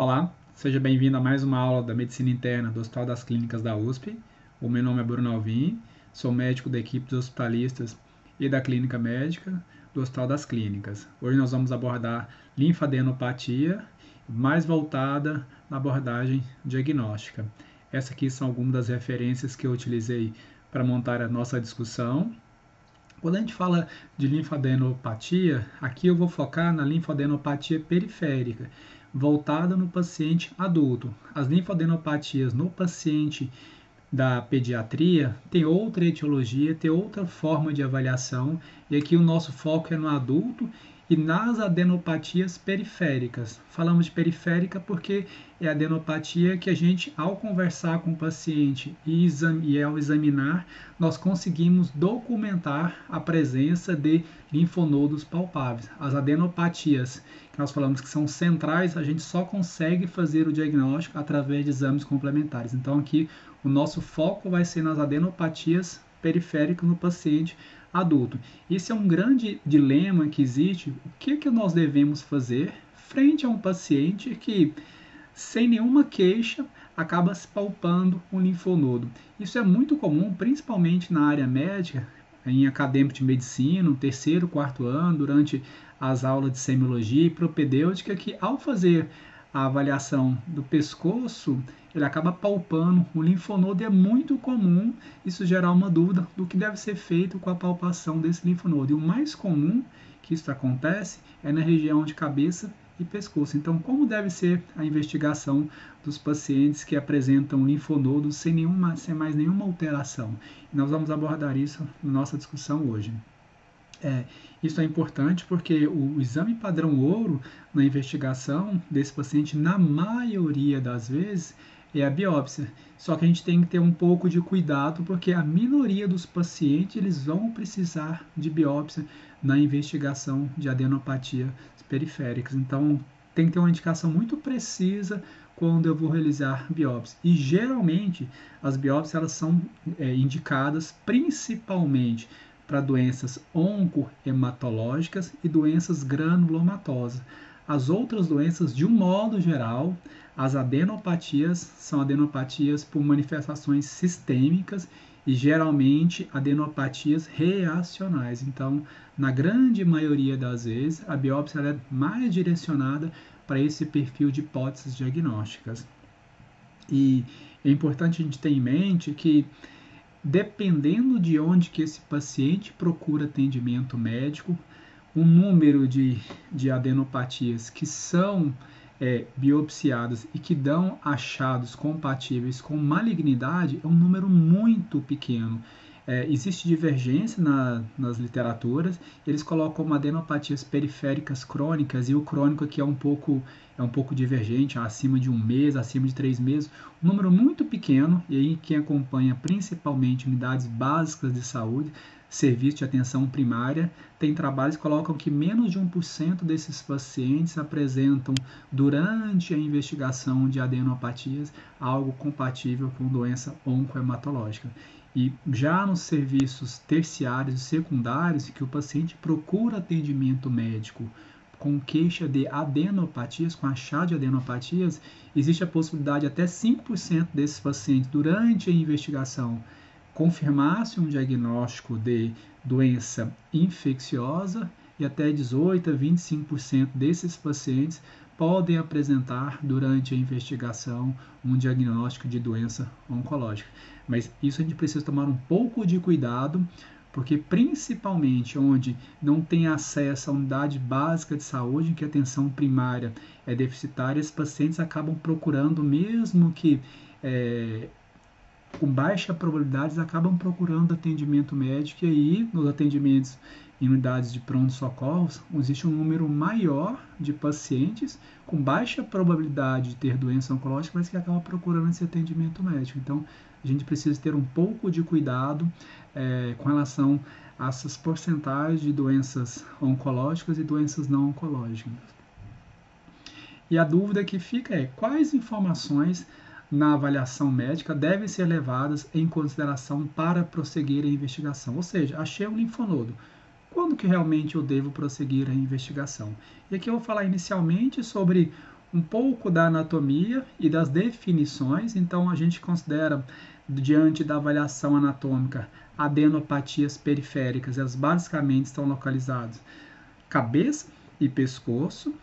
Olá, seja bem-vindo a mais uma aula da Medicina Interna do Hospital das Clínicas da USP. O meu nome é Bruno Alvim, sou médico da equipe dos hospitalistas e da clínica médica do Hospital das Clínicas. Hoje nós vamos abordar linfadenopatia, mais voltada na abordagem diagnóstica. Essas aqui são algumas das referências que eu utilizei para montar a nossa discussão. Quando a gente fala de linfadenopatia, aqui eu vou focar na linfadenopatia periférica, voltada no paciente adulto. As linfadenopatias no paciente da pediatria tem outra etiologia, tem outra forma de avaliação, e aqui o nosso foco é no adulto e nas adenopatias periféricas. Falamos de periférica porque é a adenopatia que a gente, ao conversar com o paciente e ao examinar, nós conseguimos documentar a presença de linfonodos palpáveis. As adenopatias, que nós falamos que são centrais, a gente só consegue fazer o diagnóstico através de exames complementares. Então aqui o nosso foco vai ser nas adenopatias periféricas no paciente adulto. Esse é um grande dilema que existe. O que nós devemos fazer frente a um paciente que, sem nenhuma queixa, acaba se palpando um linfonodo? Isso é muito comum, principalmente na área médica, em acadêmico de medicina, no terceiro, quarto ano, durante as aulas de semiologia e propedêutica, que ao fazer a avaliação do pescoço, ele acaba palpando um linfonodo, e é muito comum isso gerar uma dúvida do que deve ser feito com a palpação desse linfonodo. E o mais comum que isso acontece é na região de cabeça e pescoço. Então, como deve ser a investigação dos pacientes que apresentam linfonodos sem mais nenhuma alteração? E nós vamos abordar isso na nossa discussão hoje. Isso é importante porque o exame padrão ouro na investigação desse paciente, na maioria das vezes, é a biópsia. Só que a gente tem que ter um pouco de cuidado porque a minoria dos pacientes eles vão precisar de biópsia na investigação de adenopatias periféricas. Então, tem que ter uma indicação muito precisa quando eu vou realizar biópsia. E geralmente as biópsias elas são indicadas principalmente para doenças oncohematológicas e doenças granulomatosas. As outras doenças, de um modo geral, as adenopatias são adenopatias por manifestações sistêmicas e geralmente adenopatias reacionais. Então, na grande maioria das vezes, a biópsia é mais direcionada para esse perfil de hipóteses diagnósticas. E é importante a gente ter em mente que, dependendo de onde que esse paciente procura atendimento médico, o número de adenopatias que são biopsiadas e que dão achados compatíveis com malignidade é um número muito pequeno. Existe divergência nas literaturas, eles colocam como adenopatias periféricas crônicas, e o crônico aqui é um pouco divergente, acima de 1 mês, acima de 3 meses, um número muito pequeno, e aí quem acompanha principalmente unidades básicas de saúde, serviço de atenção primária, tem trabalhos que colocam que menos de 1% desses pacientes apresentam, durante a investigação de adenopatias, algo compatível com doença oncohematológica. E já nos serviços terciários e secundários, que o paciente procura atendimento médico com queixa de adenopatias, com achado de adenopatias, existe a possibilidade de até 5% desses pacientes, durante a investigação, confirmar-se um diagnóstico de doença infecciosa, e até 18 a 25% desses pacientes podem apresentar, durante a investigação, um diagnóstico de doença oncológica. Mas isso a gente precisa tomar um pouco de cuidado, porque principalmente onde não tem acesso à unidade básica de saúde, em que a atenção primária é deficitária, esses pacientes acabam procurando, mesmo que com baixa probabilidade, acabam procurando atendimento médico, e aí nos atendimentos em unidades de pronto-socorro existe um número maior de pacientes com baixa probabilidade de ter doença oncológica, mas que acabam procurando esse atendimento médico. Então, a gente precisa ter um pouco de cuidado com relação a essas porcentagens de doenças oncológicas e doenças não oncológicas. E a dúvida que fica é: quais informações na avaliação médica devem ser levadas em consideração para prosseguir a investigação? Ou seja, achei um linfonodo, quando que realmente eu devo prosseguir a investigação? E aqui eu vou falar inicialmente sobre um pouco da anatomia e das definições. Então, a gente considera, diante da avaliação anatômica, adenopatias periféricas. Elas basicamente estão localizadas cabeça e pescoço,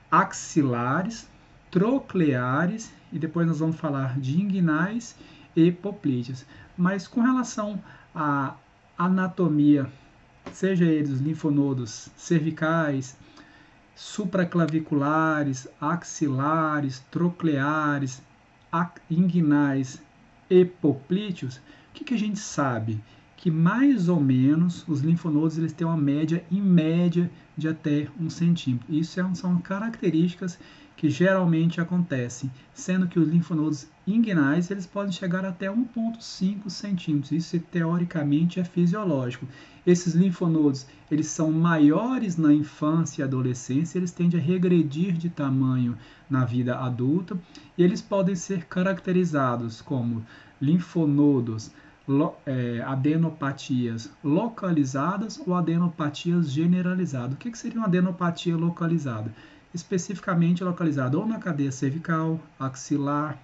axilares, trocleares, e depois nós vamos falar de inguinais e poplíteos. Mas com relação à anatomia, seja eles linfonodos cervicais, supraclaviculares, axilares, trocleares, inguinais e poplíteos, o que a gente sabe? Que mais ou menos os linfonodos eles têm uma média, em média, de até 1 centímetro. Isso são características que geralmente acontecem, sendo que os linfonodos inguinais eles podem chegar até 1,5 centímetros. Isso teoricamente é fisiológico. Esses linfonodos eles são maiores na infância e adolescência, eles tendem a regredir de tamanho na vida adulta e eles podem ser caracterizados como linfonodos adenopatias localizadas ou adenopatias generalizadas. O que seria uma adenopatia localizada? Especificamente localizada ou na cadeia cervical, axilar.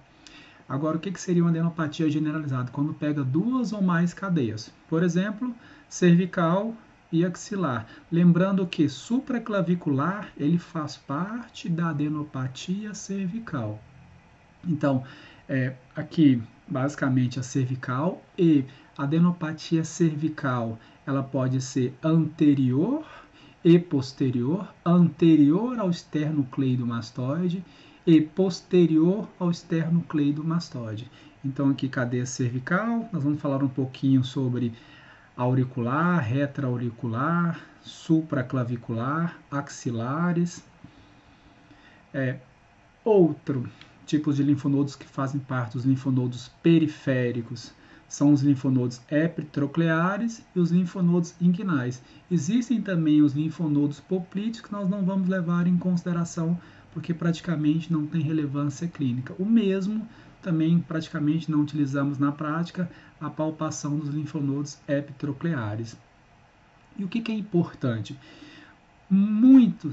Agora, o que seria uma adenopatia generalizada? Quando pega 2 ou mais cadeias. Por exemplo, cervical e axilar. Lembrando que supraclavicular ele faz parte da adenopatia cervical. Então, aqui basicamente a cervical, e a adenopatia cervical ela pode ser anterior e posterior, anterior ao esternocleidomastoide e posterior ao esternocleidomastoide. Então aqui cadeia cervical, nós vamos falar um pouquinho sobre auricular, retroauricular, supraclavicular, axilares. Outro tipos de linfonodos que fazem parte dos linfonodos periféricos são os linfonodos epitrocleares e os linfonodos inguinais. Existem também os linfonodos poplíteos que nós não vamos levar em consideração porque praticamente não tem relevância clínica. O mesmo também praticamente não utilizamos na prática a palpação dos linfonodos epitrocleares. E o que é importante? Muito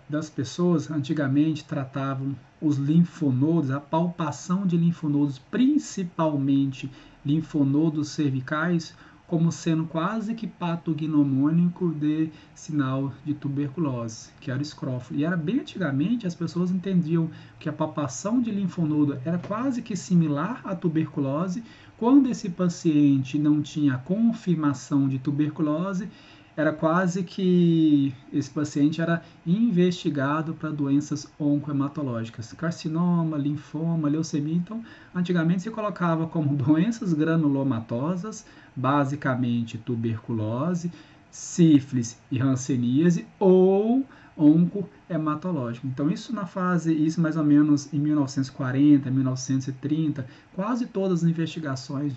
das pessoas antigamente tratavam os linfonodos, a palpação de linfonodos, principalmente linfonodos cervicais, como sendo quase que patognomônico de sinal de tuberculose, que era o escrófilo. E era bem antigamente, as pessoas entendiam que a palpação de linfonodo era quase que similar à tuberculose. Quando esse paciente não tinha confirmação de tuberculose, era quase que esse paciente era investigado para doenças oncohematológicas, carcinoma, linfoma, leucemia. Então, antigamente se colocava como doenças granulomatosas, basicamente tuberculose, sífilis e hanseníase ou oncohematológico. Então, isso mais ou menos em 1940, 1930, quase todas as investigações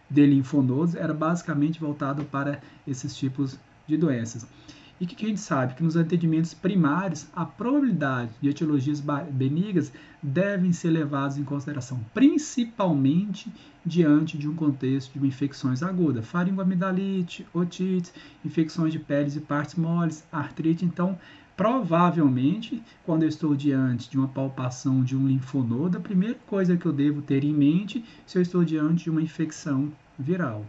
de linfonodos era basicamente voltado para esses tipos de doenças. E o que a gente sabe? Que nos atendimentos primários, a probabilidade de etiologias benignas devem ser levadas em consideração, principalmente diante de um contexto de infecções agudas, faringoamidalite, otite, infecções de peles e partes moles, artrite. Então, provavelmente, quando eu estou diante de uma palpação de um linfonodo, a primeira coisa que eu devo ter em mente se eu estou diante de uma infecção viral.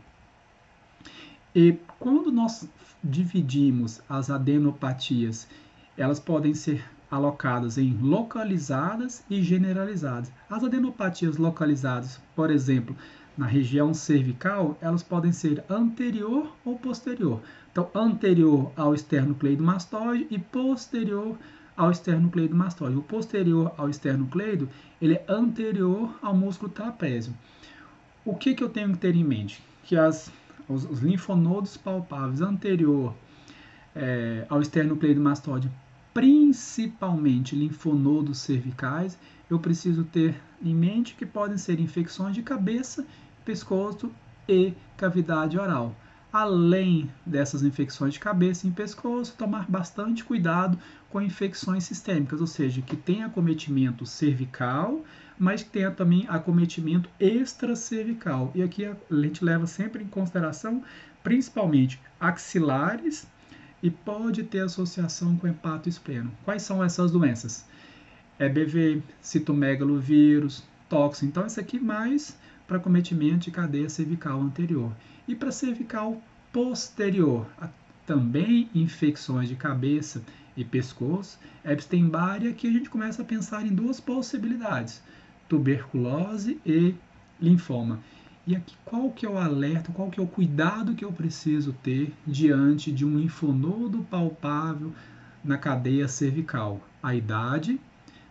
E quando nós dividimos as adenopatias, elas podem ser alocadas em localizadas e generalizadas. As adenopatias localizadas, por exemplo, na região cervical, elas podem ser anterior ou posterior. Então, anterior ao esternocleidomastoide e posterior ao esternocleidomastoide. O posterior ao esternocleido, ele é anterior ao músculo trapézio. O que eu tenho que ter em mente? Que os linfonodos palpáveis anterior ao esternocleidomastoide, principalmente linfonodos cervicais, eu preciso ter em mente que podem ser infecções de cabeça, pescoço e cavidade oral. Além dessas infecções de cabeça e pescoço, tomar bastante cuidado com infecções sistêmicas, ou seja, que tenha acometimento cervical, mas que tenha também acometimento extracervical. E aqui a gente leva sempre em consideração, principalmente axilares, e pode ter associação com hepatoespleno. Quais são essas doenças? EBV, citomegalovírus, tóxico. Então, isso aqui mais para cometimento de cadeia cervical anterior. E para cervical posterior, também infecções de cabeça e pescoço, Epstein-Barr, e aqui a gente começa a pensar em duas possibilidades, tuberculose e linfoma. E aqui qual que é o alerta, qual que é o cuidado que eu preciso ter diante de um linfonodo palpável na cadeia cervical? A idade,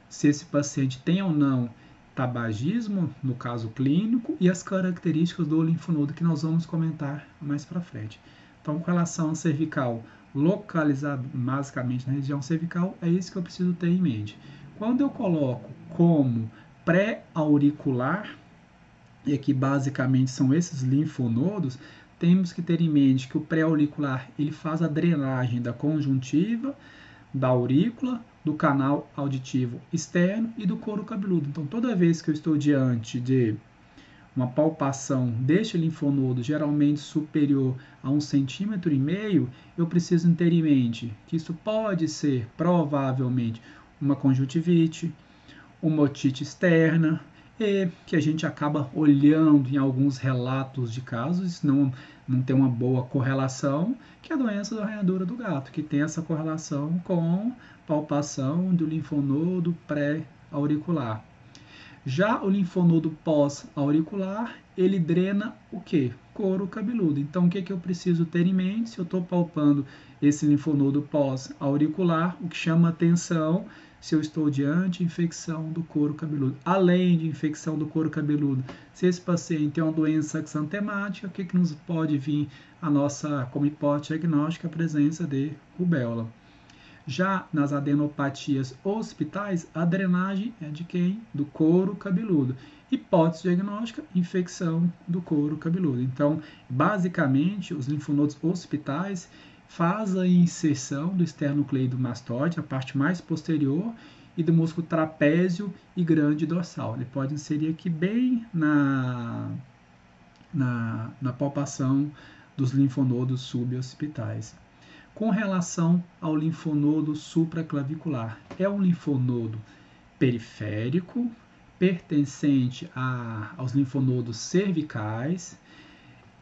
se esse paciente tem ou não tabagismo, no caso clínico, e as características do linfonodo que nós vamos comentar mais para frente. Então, com relação à cervical, localizado basicamente na região cervical, é isso que eu preciso ter em mente. Quando eu coloco como pré-auricular, e aqui basicamente são esses linfonodos, temos que ter em mente que o pré-auricular ele faz a drenagem da conjuntiva, da aurícula, do canal auditivo externo e do couro cabeludo. Então, toda vez que eu estou diante de uma palpação deste linfonodo, geralmente superior a 1,5 cm, eu preciso ter em mente que isso pode ser, provavelmente, uma conjuntivite, uma otite externa, e que a gente acaba olhando em alguns relatos de casos, não tem uma boa correlação, que é a doença da arranhadura do gato, que tem essa correlação com palpação do linfonodo pré-auricular. Já o linfonodo pós-auricular, ele drena o quê? Couro cabeludo. Então, o que eu preciso ter em mente? Se eu estou palpando esse linfonodo pós-auricular, o que chama atenção se eu estou diante de infecção do couro cabeludo. Além de infecção do couro cabeludo, se esse paciente tem uma doença xantemática, o que nos pode vir a nossa, como hipótese diagnóstica, a presença de rubéola. Já nas adenopatias hospitais, a drenagem é de quem? Do couro cabeludo. Hipótese diagnóstica, infecção do couro cabeludo. Então, basicamente, os linfonodos hospitais fazem a inserção do esternocleidomastoide, a parte mais posterior, e do músculo trapézio e grande dorsal. Ele pode inserir aqui bem na palpação dos linfonodos suboccipitais. Com relação ao linfonodo supraclavicular, é um linfonodo periférico, pertencente aos linfonodos cervicais.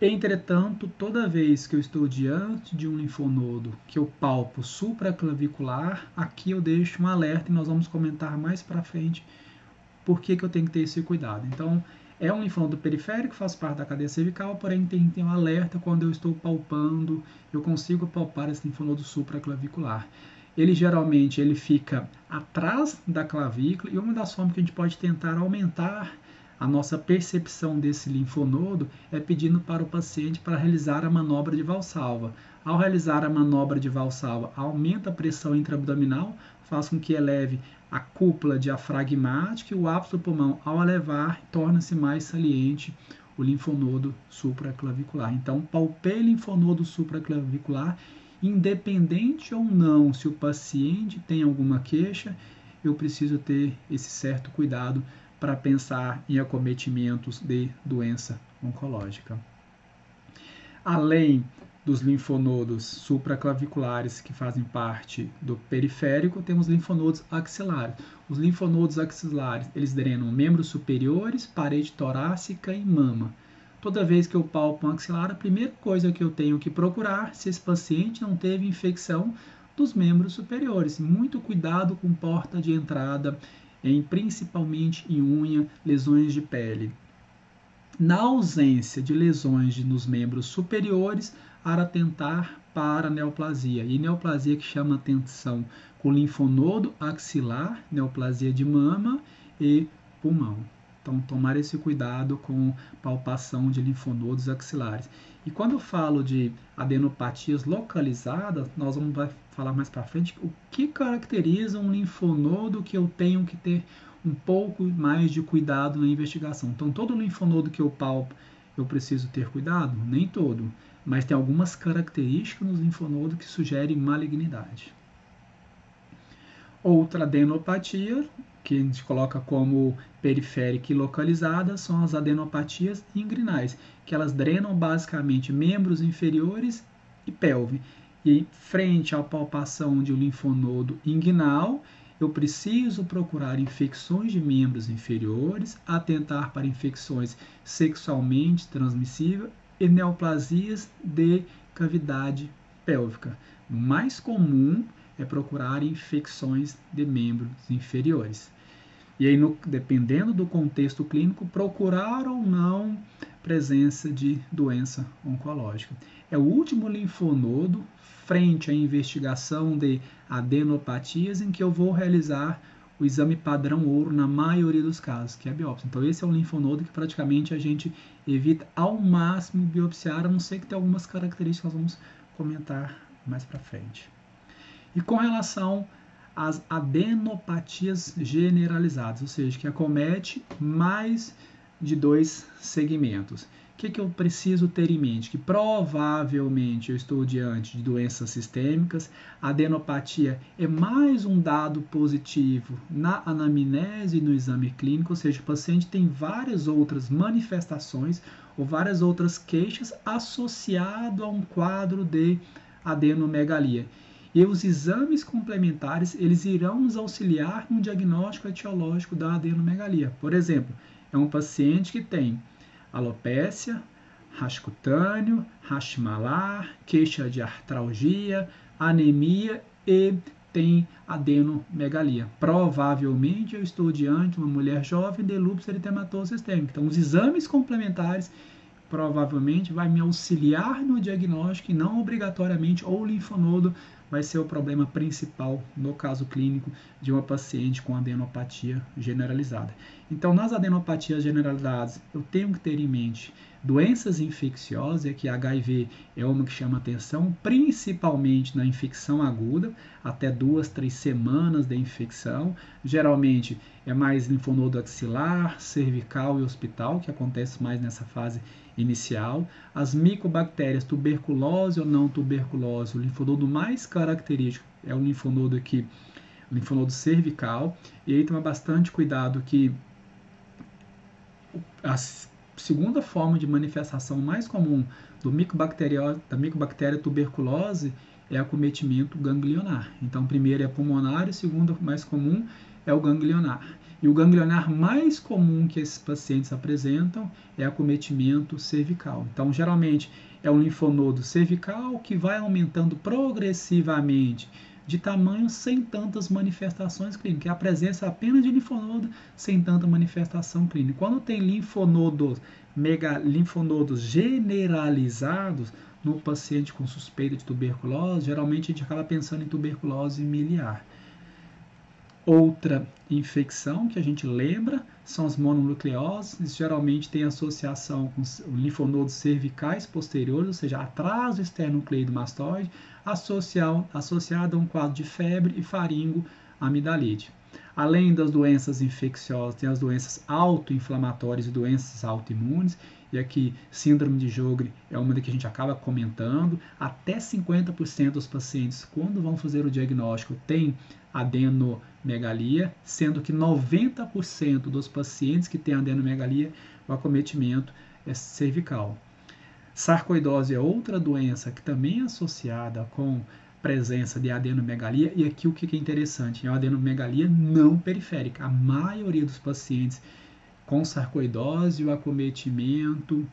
Entretanto, toda vez que eu estou diante de um linfonodo que eu palpo supraclavicular, aqui eu deixo um alerta e nós vamos comentar mais para frente por que eu tenho que ter esse cuidado. Então, é um linfonodo periférico, faz parte da cadeia cervical, porém tem um alerta quando eu estou palpando, eu consigo palpar esse linfonodo supraclavicular. Ele geralmente fica atrás da clavícula, e uma das formas que a gente pode tentar aumentar a nossa percepção desse linfonodo é pedindo para o paciente para realizar a manobra de Valsalva. Ao realizar a manobra de Valsalva, aumenta a pressão intraabdominal, faz com que eleve a cúpula diafragmática e o ápice do pulmão, ao elevar, torna-se mais saliente o linfonodo supraclavicular. Então, palpei linfonodo supraclavicular, independente ou não se o paciente tem alguma queixa, eu preciso ter esse certo cuidado para pensar em acometimentos de doença oncológica. Além dos linfonodos supraclaviculares que fazem parte do periférico, temos linfonodos axilares. Os linfonodos axilares, eles drenam membros superiores, parede torácica e mama. Toda vez que eu palpo um axilar, a primeira coisa que eu tenho que procurar se esse paciente não teve infecção dos membros superiores. Muito cuidado com porta de entrada, principalmente em unha, lesões de pele. Na ausência de lesões nos membros superiores, atentar para a neoplasia. E neoplasia que chama atenção com linfonodo axilar, neoplasia de mama e pulmão. Então, tomar esse cuidado com palpação de linfonodos axilares. E quando eu falo de adenopatias localizadas, nós vamos falar mais para frente o que caracteriza um linfonodo que eu tenho que ter um pouco mais de cuidado na investigação. Então, todo linfonodo que eu palpo, eu preciso ter cuidado? Nem todo, mas tem algumas características nos linfonodos que sugerem malignidade. Outra adenopatia, que a gente coloca como periférica e localizada, são as adenopatias ingrinais, que elas drenam basicamente membros inferiores e pelve. E frente à palpação de um linfonodo inguinal, eu preciso procurar infecções de membros inferiores, atentar para infecções sexualmente transmissíveis e neoplasias de cavidade pélvica. O mais comum é procurar infecções de membros inferiores. E aí, dependendo do contexto clínico, procurar ou não presença de doença oncológica. É o último linfonodo frente à investigação de adenopatias em que eu vou realizar o exame padrão ouro na maioria dos casos, que é a biópsia. Então, esse é um linfonodo que praticamente a gente evita ao máximo biopsiar, a não ser que tenha algumas características que nós vamos comentar mais para frente. E com relação às adenopatias generalizadas, ou seja, que acomete mais de 2 segmentos. O que eu preciso ter em mente? Que provavelmente eu estou diante de doenças sistêmicas. A adenopatia é mais um dado positivo na anamnese e no exame clínico, ou seja, o paciente tem várias outras manifestações ou várias outras queixas associado a um quadro de adenomegalia. E os exames complementares, eles irão nos auxiliar no diagnóstico etiológico da adenomegalia. Por exemplo, é um paciente que tem alopécia, racho cutâneo, racho malar, queixa de artralgia, anemia e tem adenomegalia. Provavelmente eu estou diante de uma mulher jovem de lúpus eritematoso sistêmico. Então, os exames complementares provavelmente vai me auxiliar no diagnóstico e não obrigatoriamente ou o linfonodo vai ser o problema principal no caso clínico de uma paciente com adenopatia generalizada. Então, nas adenopatias generalizadas, eu tenho que ter em mente doenças infecciosas, e aqui HIV é uma que chama atenção, principalmente na infecção aguda, até 2, 3 semanas de infecção. Geralmente é mais linfonodo axilar, cervical e hospital, que acontece mais nessa fase inicial. As micobactérias, tuberculose ou não tuberculose, o linfonodo mais característico é o linfonodo aqui, o linfonodo cervical, e aí toma bastante cuidado que a segunda forma de manifestação mais comum da micobactéria tuberculose é acometimento ganglionar. Então, primeiro é pulmonar e o segundo mais comum é o ganglionar. E o ganglionar mais comum que esses pacientes apresentam é acometimento cervical. Então, geralmente, é um linfonodo cervical que vai aumentando progressivamente de tamanho sem tantas manifestações clínicas. É a presença apenas de linfonodo sem tanta manifestação clínica. Quando tem linfonodos generalizados no paciente com suspeita de tuberculose, geralmente a gente acaba pensando em tuberculose miliar. Outra infecção que a gente lembra são as mononucleoses, geralmente tem associação com linfonodos cervicais posteriores, ou seja, atrás do esternucleido mastoide, associado a um quadro de febre e faringoamidalite. Além das doenças infecciosas, tem as doenças autoinflamatórias e doenças autoimunes, e aqui síndrome de Sjögren é uma que a gente acaba comentando. Até 50% dos pacientes, quando vão fazer o diagnóstico, têm adenomegalia, sendo que 90% dos pacientes que têm adenomegalia, o acometimento é cervical. Sarcoidose é outra doença que também é associada com presença de adenomegalia, e aqui o que é interessante, é a adenomegalia não periférica. A maioria dos pacientes com sarcoidose, o acometimento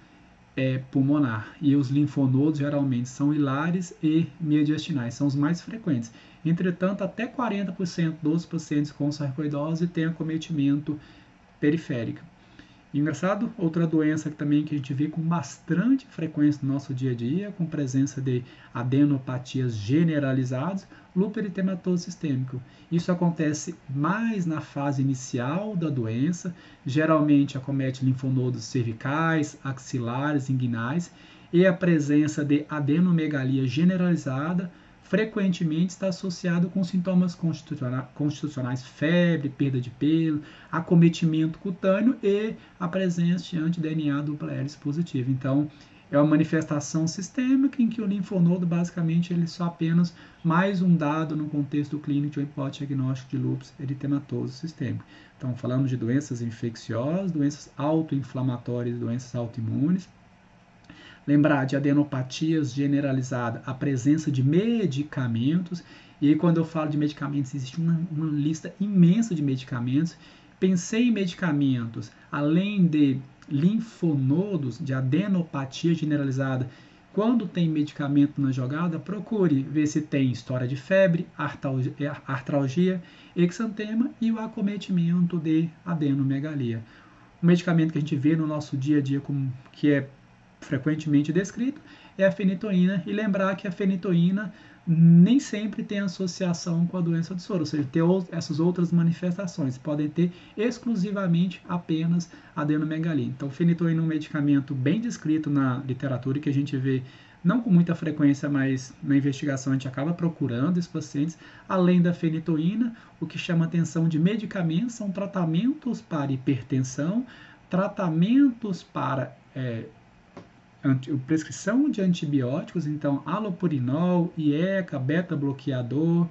é pulmonar, e os linfonodos geralmente são hilares e mediastinais, são os mais frequentes. Entretanto, até 40% dos pacientes com sarcoidose têm acometimento periférico. Engraçado, outra doença que a gente vê com bastante frequência no nosso dia a dia, com presença de adenopatias generalizadas, lúpus eritematoso sistêmico. Isso acontece mais na fase inicial da doença, geralmente acomete linfonodos cervicais, axilares, inguinais, e a presença de adenomegalia generalizada frequentemente está associado com sintomas constitucionais, febre, perda de pelo, acometimento cutâneo e a presença de anti-DNA dupla hélice positivo. Então, é uma manifestação sistêmica em que o linfonodo, basicamente, ele é só apenas mais um dado no contexto clínico de uma hipótese diagnóstica de lúpus eritematoso sistêmico. Então, falamos de doenças infecciosas, doenças autoinflamatórias e doenças autoimunes. Lembrar de adenopatias generalizadas, a presença de medicamentos, E aí, quando eu falo de medicamentos, existe uma lista imensa de medicamentos. Pensei em medicamentos, além de linfonodos, de adenopatia generalizada. Quando tem medicamento na jogada, procure ver se tem história de febre, artralgia, exantema e o acometimento de adenomegalia. Um medicamento que a gente vê no nosso dia a dia, que é frequentemente descrito, é a fenitoína. E lembrar que a fenitoína nem sempre tem associação com a doença do soro, ou seja, tem essas outras manifestações, podem ter exclusivamente apenas adenomegalia. Então, fenitoína é um medicamento bem descrito na literatura, que a gente vê não com muita frequência, mas na investigação a gente acaba procurando esses pacientes. Além da fenitoína, o que chama atenção de medicamentos são tratamentos para hipertensão, tratamentos para prescrição de antibióticos, então alopurinol, IECA, beta-bloqueador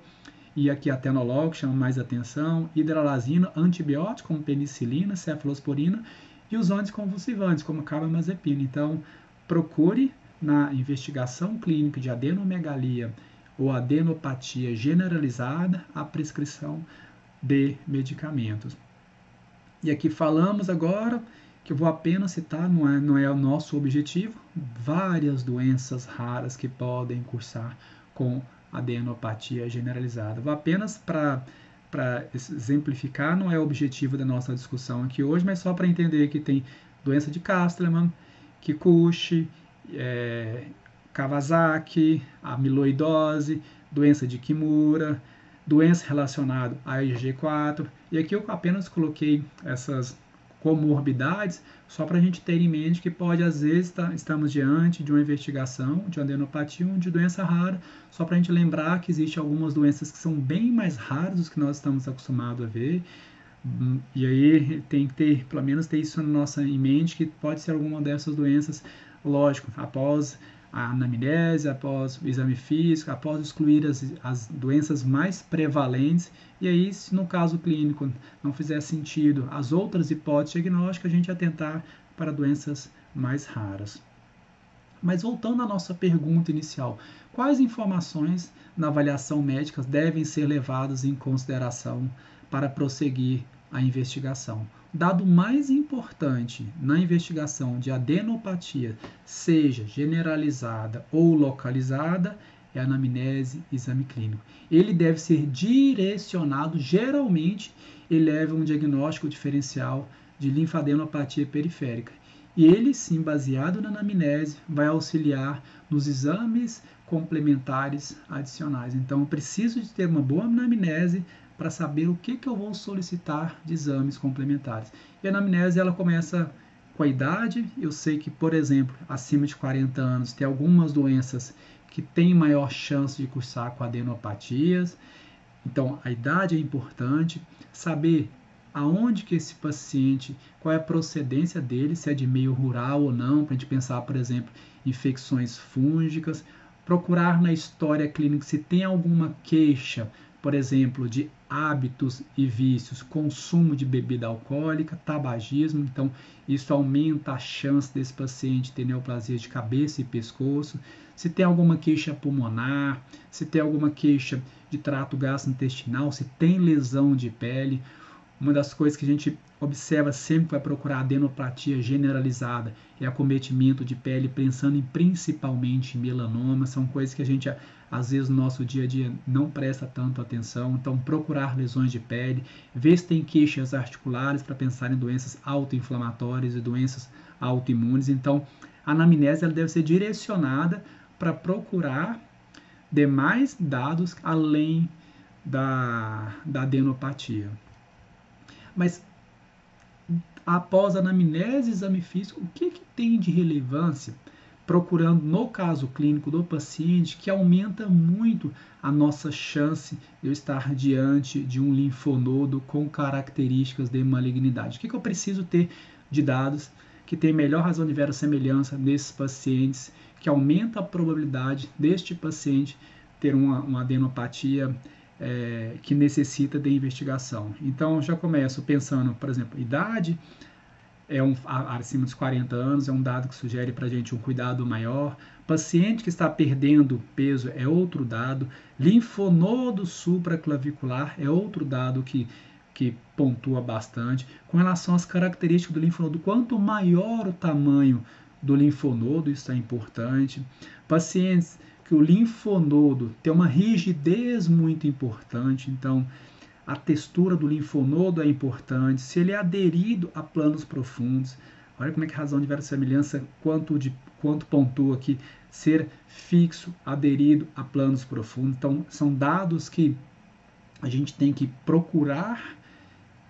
e aqui atenolol, que chama mais atenção, hidralazina, antibiótico como penicilina, cefalosporina e os anticonvulsivantes como carbamazepina. Então, procure na investigação clínica de adenomegalia ou adenopatia generalizada a prescrição de medicamentos. E aqui falamos agora, que eu vou apenas citar, não é o nosso objetivo, várias doenças raras que podem cursar com adenopatia generalizada. Vou apenas para exemplificar, não é o objetivo da nossa discussão aqui hoje, mas só para entender que tem doença de Castleman, Kikuchi, Kawasaki, amiloidose, doença de Kimura, doença relacionada à IgG4, e aqui eu apenas coloquei essas comorbidades, só para a gente ter em mente que pode, às vezes, estamos diante de uma investigação de uma adenopatia ou de doença rara, só para a gente lembrar que existem algumas doenças que são bem mais raras do que nós estamos acostumados a ver, e aí tem que ter, pelo menos ter isso em mente, que pode ser alguma dessas doenças, lógico, após a anamnese, após o exame físico, após excluir as doenças mais prevalentes, e aí, se no caso clínico não fizer sentido as outras hipóteses diagnósticas, a gente atentar para doenças mais raras. Mas voltando à nossa pergunta inicial, quais informações na avaliação médica devem ser levadas em consideração para prosseguir a investigação? O dado mais importante na investigação de adenopatia, seja generalizada ou localizada, é a anamnese e exame clínico. Ele deve ser direcionado, geralmente, ele leva um diagnóstico diferencial de linfadenopatia periférica. E ele, sim, baseado na anamnese, vai auxiliar nos exames complementares adicionais. Então, eu preciso de ter uma boa anamnese para saber o que eu vou solicitar de exames complementares. E a anamnese, ela começa com a idade. Eu sei que, por exemplo, acima de 40 anos, tem algumas doenças que têm maior chance de cursar com adenopatias. Então, a idade é importante. Saber aonde que esse paciente, qual é a procedência dele, se é de meio rural ou não, para a gente pensar, por exemplo, infecções fúngicas. Procurar na história clínica se tem alguma queixa, por exemplo, de hábitos e vícios, consumo de bebida alcoólica, tabagismo. Então, isso aumenta a chance desse paciente ter neoplasia de cabeça e pescoço. Se tem alguma queixa pulmonar, se tem alguma queixa de trato gastrointestinal, se tem lesão de pele. Uma das coisas que a gente observa sempre que vai procurar adenopatia generalizada é acometimento de pele, pensando principalmente em melanoma. São coisas que a gente, às vezes, no nosso dia a dia não presta tanto atenção. Então, procurar lesões de pele, ver se tem queixas articulares para pensar em doenças autoinflamatórias e doenças autoimunes. Então, a anamnese ela deve ser direcionada para procurar demais dados além da adenopatia. Mas, após a anamnese e exame físico, o que tem de relevância, procurando no caso clínico do paciente, que aumenta muito a nossa chance de eu estar diante de um linfonodo com características de malignidade? O que eu preciso ter de dados que tem melhor razão de verossemelhança nesses pacientes, que aumenta a probabilidade deste paciente ter uma adenopatia que necessita de investigação? Então, já começo pensando, por exemplo, idade, acima dos 40 anos, é um dado que sugere para a gente um cuidado maior. Paciente que está perdendo peso é outro dado. Linfonodo supraclavicular é outro dado que pontua bastante. Com relação às características do linfonodo, quanto maior o tamanho do linfonodo, isso é importante. Pacientes que o linfonodo tem uma rigidez muito importante, então a textura do linfonodo é importante, se ele é aderido a planos profundos. Olha como é que a razão de verossemelhança, quanto pontua aqui, ser fixo, aderido a planos profundos. Então, são dados que a gente tem que procurar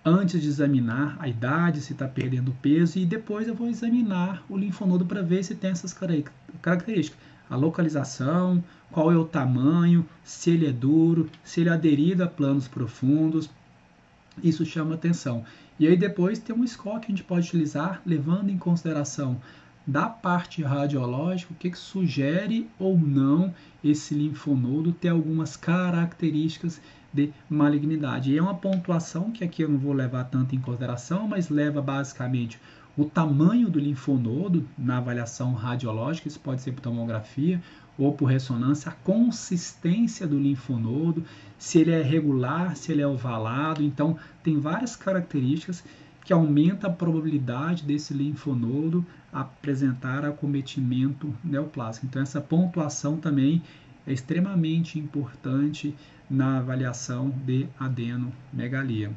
antes de examinar a idade, se está perdendo peso, e depois eu vou examinar o linfonodo para ver se tem essas características. A localização, qual é o tamanho, se ele é duro, se ele é aderido a planos profundos, isso chama atenção. E aí depois tem um score que a gente pode utilizar, levando em consideração da parte radiológica, o que sugere ou não esse linfonodo ter algumas características de malignidade. E é uma pontuação que aqui eu não vou levar tanto em consideração, mas leva basicamente o tamanho do linfonodo na avaliação radiológica, isso pode ser por tomografia ou por ressonância, a consistência do linfonodo, se ele é regular, se ele é ovalado. Então, tem várias características que aumentam a probabilidade desse linfonodo apresentar acometimento neoplásico. Então, essa pontuação também é extremamente importante na avaliação de adenomegalia.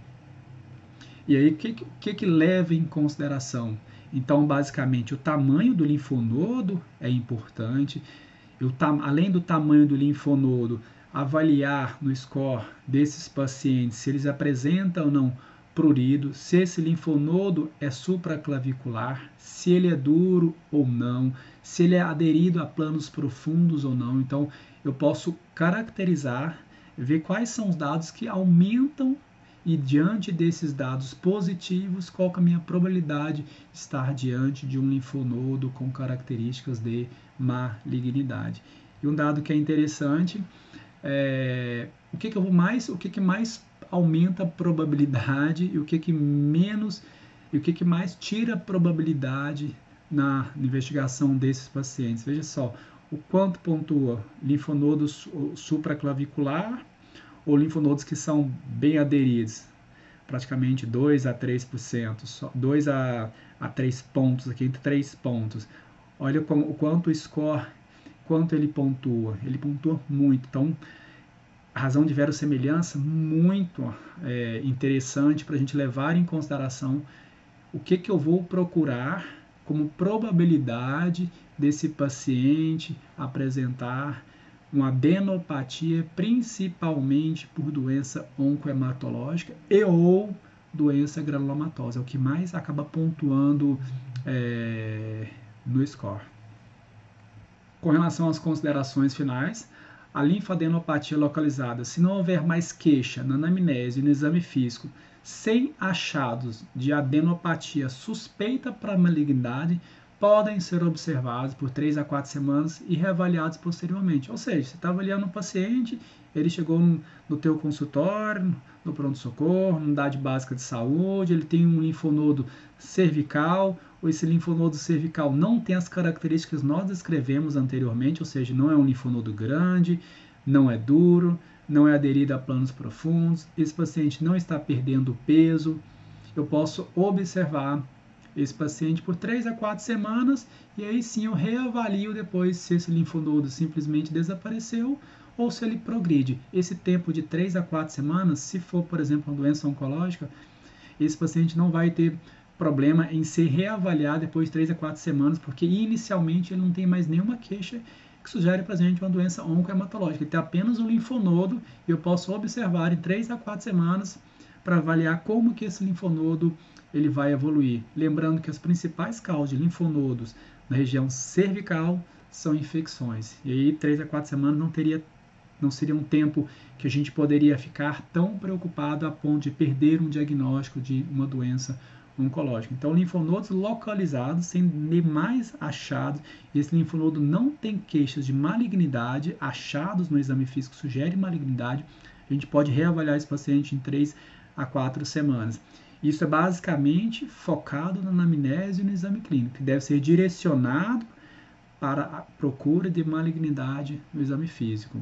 E aí, o que leva em consideração? Então, basicamente, o tamanho do linfonodo é importante. Além do tamanho do linfonodo, avaliar no score desses pacientes se eles apresentam ou não prurido, se esse linfonodo é supraclavicular, se ele é duro ou não, se ele é aderido a planos profundos ou não. Então, eu posso caracterizar, ver quais são os dados que aumentam, e diante desses dados positivos, qual que é a minha probabilidade de estar diante de um linfonodo com características de malignidade. E um dado que é interessante é o que mais aumenta a probabilidade e o que menos, e o que mais tira a probabilidade na investigação desses pacientes. Veja só, o quanto pontua linfonodo supraclavicular ou linfonodos que são bem aderidos, praticamente 2 a 3%, 2 a 3 pontos, aqui entre 3 pontos. Olha o quanto o score, quanto ele pontua muito. Então, a razão de verossemelhança muito interessante para a gente levar em consideração o que eu vou procurar como probabilidade desse paciente apresentar uma adenopatia, principalmente por doença oncohematológica e ou doença granulomatosa. É o que mais acaba pontuando no score. Com relação às considerações finais, a linfadenopatia localizada, se não houver mais queixa na anamnese e no exame físico, sem achados de adenopatia suspeita para malignidade, podem ser observados por 3 a 4 semanas e reavaliados posteriormente. Ou seja, você está avaliando um paciente, ele chegou no teu consultório, no pronto-socorro, na unidade básica de saúde, ele tem um linfonodo cervical, ou esse linfonodo cervical não tem as características que nós descrevemos anteriormente, ou seja, não é um linfonodo grande, não é duro, não é aderido a planos profundos, esse paciente não está perdendo peso. Eu posso observar esse paciente por 3 a 4 semanas e aí sim eu reavalio depois se esse linfonodo simplesmente desapareceu ou se ele progride. Esse tempo de 3 a 4 semanas, se for, por exemplo, uma doença oncológica, esse paciente não vai ter problema em ser reavaliado depois de 3 a 4 semanas, porque inicialmente ele não tem mais nenhuma queixa que sugere para a gente uma doença oncohematológica. Ele tem apenas um linfonodo e eu posso observar em 3 a 4 semanas para avaliar como que esse linfonodo ele vai evoluir. Lembrando que as principais causas de linfonodos na região cervical são infecções. E aí 3 a 4 semanas não seria um tempo que a gente poderia ficar tão preocupado a ponto de perder um diagnóstico de uma doença oncológica. Então, linfonodos localizados, sem demais achados, esse linfonodo não tem queixas de malignidade, achados no exame físico sugerem malignidade, a gente pode reavaliar esse paciente em 3 a 4 semanas. Isso é basicamente focado na anamnese e no exame clínico, que deve ser direcionado para a procura de malignidade no exame físico.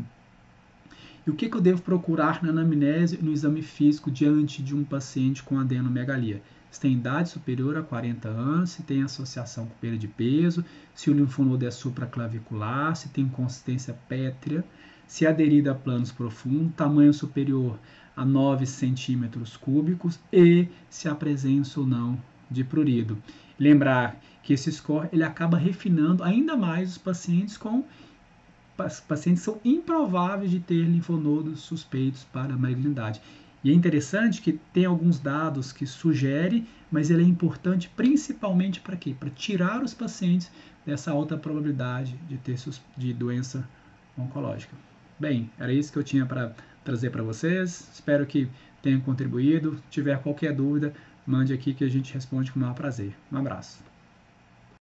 E o que eu devo procurar na anamnese e no exame físico diante de um paciente com adenomegalia? Se tem idade superior a 40 anos, se tem associação com perda de peso, se o linfonodo é supraclavicular, se tem consistência pétrea, se é aderida a planos profundos, tamanho superior a 9 centímetros cúbicos e se há presença ou não de prurido. Lembrar que esse score ele acaba refinando ainda mais os pacientes pacientes são improváveis de ter linfonodos suspeitos para malignidade. E é interessante que tem alguns dados que sugerem, mas ele é importante principalmente para quê? Para tirar os pacientes dessa alta probabilidade de ter de doença oncológica. Bem, era isso que eu tinha para trazer para vocês. Espero que tenham contribuído. Se tiver qualquer dúvida, mande aqui que a gente responde com o maior prazer. Um abraço.